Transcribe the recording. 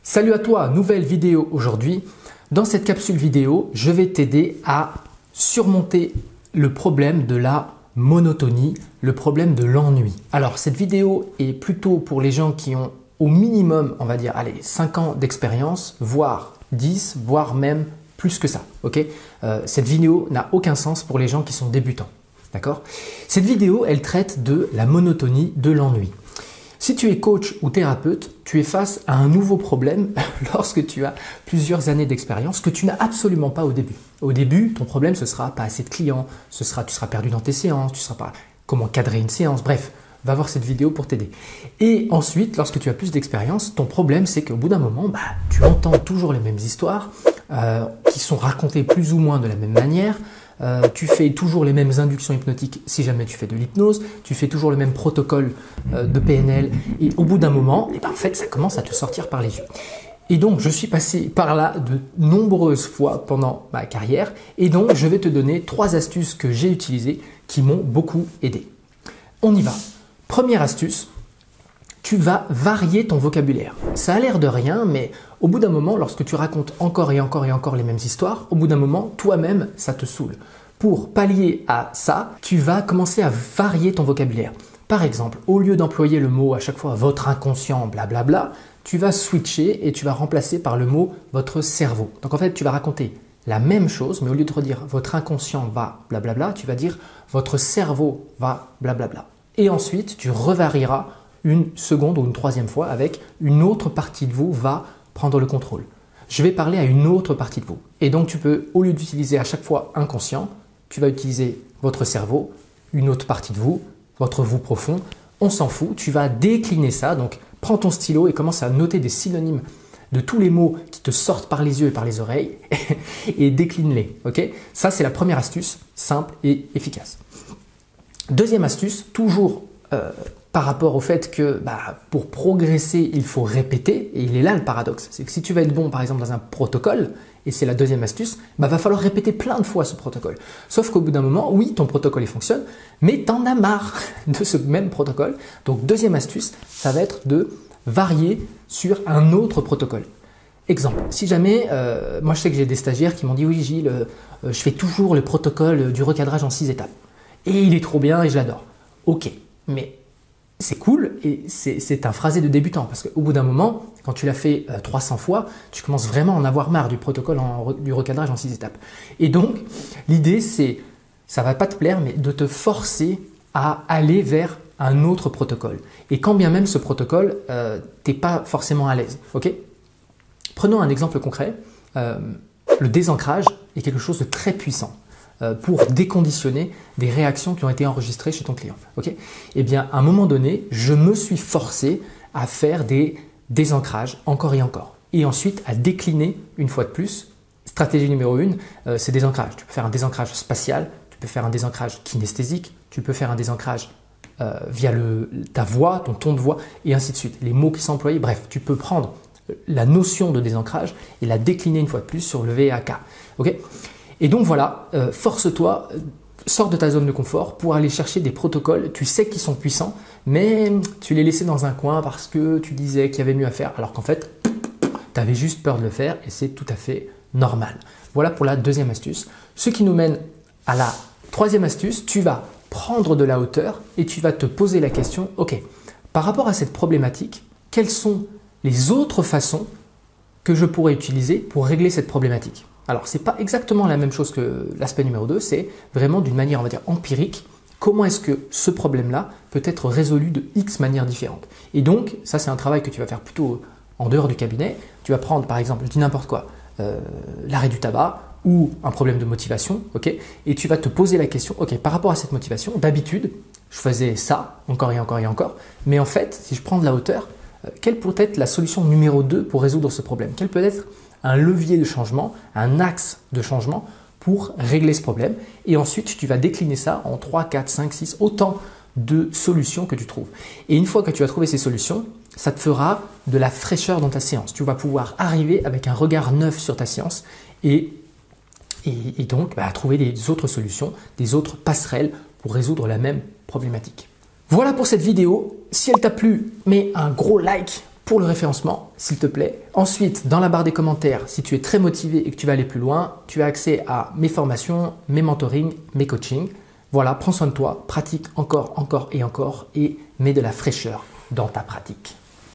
Salut à toi, nouvelle vidéo aujourd'hui. Dans cette capsule vidéo, je vais t'aider à surmonter le problème de la monotonie, le problème de l'ennui. Alors cette vidéo est plutôt pour les gens qui ont au minimum, on va dire, allez, 5 ans d'expérience, voire 10, voire même plus que ça. Okay, cette vidéo n'a aucun sens pour les gens qui sont débutants. D'accord ? Cette vidéo, elle traite de la monotonie, de l'ennui. Si tu es coach ou thérapeute, tu es face à un nouveau problème lorsque tu as plusieurs années d'expérience que tu n'as absolument pas au début. Au début, ton problème, ce sera pas assez de clients, tu seras perdu dans tes séances, tu ne sauras pas comment cadrer une séance, bref, va voir cette vidéo pour t'aider. Et ensuite, lorsque tu as plus d'expérience, ton problème, c'est qu'au bout d'un moment, tu entends toujours les mêmes histoires qui sont racontées plus ou moins de la même manière. Tu fais toujours les mêmes inductions hypnotiques si jamais tu fais de l'hypnose, tu fais toujours le même protocole de PNL et au bout d'un moment, en fait, ça commence à te sortir par les yeux. Et donc, je suis passé par là de nombreuses fois pendant ma carrière et donc, je vais te donner 3 astuces que j'ai utilisées qui m'ont beaucoup aidé. On y va. Première astuce, tu vas varier ton vocabulaire. Ça a l'air de rien, mais au bout d'un moment, lorsque tu racontes encore et encore et encore les mêmes histoires, au bout d'un moment, toi-même, ça te saoule. Pour pallier à ça, tu vas commencer à varier ton vocabulaire. Par exemple, au lieu d'employer le mot à chaque fois « votre inconscient », blablabla, tu vas switcher et tu vas remplacer par le mot « votre cerveau ». Donc en fait, tu vas raconter la même chose, mais au lieu de redire « votre inconscient va blablabla », tu vas dire « votre cerveau va blablabla ». Et ensuite, tu revarieras une seconde ou une troisième fois avec une autre partie de vous va prendre le contrôle. Je vais parler à une autre partie de vous. Et donc, tu peux, au lieu d'utiliser à chaque fois inconscient, tu vas utiliser votre cerveau, une autre partie de vous, votre vous profond. On s'en fout, tu vas décliner ça. Donc, prends ton stylo et commence à noter des synonymes de tous les mots qui te sortent par les yeux et par les oreilles et décline-les. Okay ? Ça, c'est la première astuce, simple et efficace. Deuxième astuce, toujours par rapport au fait que pour progresser, il faut répéter. Et il est là le paradoxe. C'est que si tu veux être bon, par exemple, dans un protocole, et c'est la deuxième astuce, va falloir répéter plein de fois ce protocole. Sauf qu'au bout d'un moment, oui, ton protocole il fonctionne, mais tu en as marre de ce même protocole. Donc, deuxième astuce, ça va être de varier sur un autre protocole. Exemple, si jamais, moi je sais que j'ai des stagiaires qui m'ont dit « Oui Gilles, je fais toujours le protocole du recadrage en 6 étapes. Et il est trop bien et je l'adore. » Ok, mais c'est cool et c'est un phrasé de débutant parce qu'au bout d'un moment, quand tu l'as fait 300 fois, tu commences vraiment à en avoir marre du protocole du recadrage en 6 étapes. Et donc, l'idée c'est, ça ne va pas te plaire, mais de te forcer à aller vers un autre protocole. Et quand bien même ce protocole, tu n'es pas forcément à l'aise. Okay ? Prenons un exemple concret. Le désancrage est quelque chose de très puissant pour déconditionner des réactions qui ont été enregistrées chez ton client. Okay ? Eh bien, à un moment donné, je me suis forcé à faire des désancrages encore et encore. Et ensuite, à décliner une fois de plus. Stratégie numéro 1, c'est désancrage. Tu peux faire un désancrage spatial, tu peux faire un désancrage kinesthésique, tu peux faire un désancrage via ta voix, ton ton de voix, et ainsi de suite. Les mots qui sont employés, bref, tu peux prendre la notion de désancrage et la décliner une fois de plus sur le VAK. Okay ? Et donc voilà, force-toi, sors de ta zone de confort pour aller chercher des protocoles, tu sais qu'ils sont puissants, mais tu les laissais dans un coin parce que tu disais qu'il y avait mieux à faire, alors qu'en fait, tu avais juste peur de le faire et c'est tout à fait normal. Voilà pour la deuxième astuce. Ce qui nous mène à la troisième astuce, tu vas prendre de la hauteur et tu vas te poser la question, ok, par rapport à cette problématique, quelles sont les autres façons que je pourrais utiliser pour régler cette problématique ? Alors, ce n'est pas exactement la même chose que l'aspect numéro 2, c'est vraiment d'une manière, on va dire, empirique. Comment est-ce que ce problème-là peut être résolu de X manières différentes? Et donc, ça, c'est un travail que tu vas faire plutôt en dehors du cabinet. Tu vas prendre, par exemple, je dis n'importe quoi, l'arrêt du tabac ou un problème de motivation, okay, et tu vas te poser la question, ok, par rapport à cette motivation, d'habitude, je faisais ça encore et encore et encore, mais en fait, si je prends de la hauteur, quelle peut être la solution numéro 2 pour résoudre ce problème? Quel peut être un levier de changement, un axe de changement pour régler ce problème? Et ensuite, tu vas décliner ça en 3, 4, 5, 6, autant de solutions que tu trouves. Et une fois que tu as trouvé ces solutions, ça te fera de la fraîcheur dans ta séance. Tu vas pouvoir arriver avec un regard neuf sur ta séance et donc trouver des autres solutions, des autres passerelles pour résoudre la même problématique. Voilà pour cette vidéo. Si elle t'a plu, mets un gros like pour le référencement, s'il te plaît. Ensuite, dans la barre des commentaires, si tu es très motivé et que tu vas aller plus loin, tu as accès à mes formations, mes mentorings, mes coachings. Voilà, prends soin de toi, pratique encore et encore et mets de la fraîcheur dans ta pratique.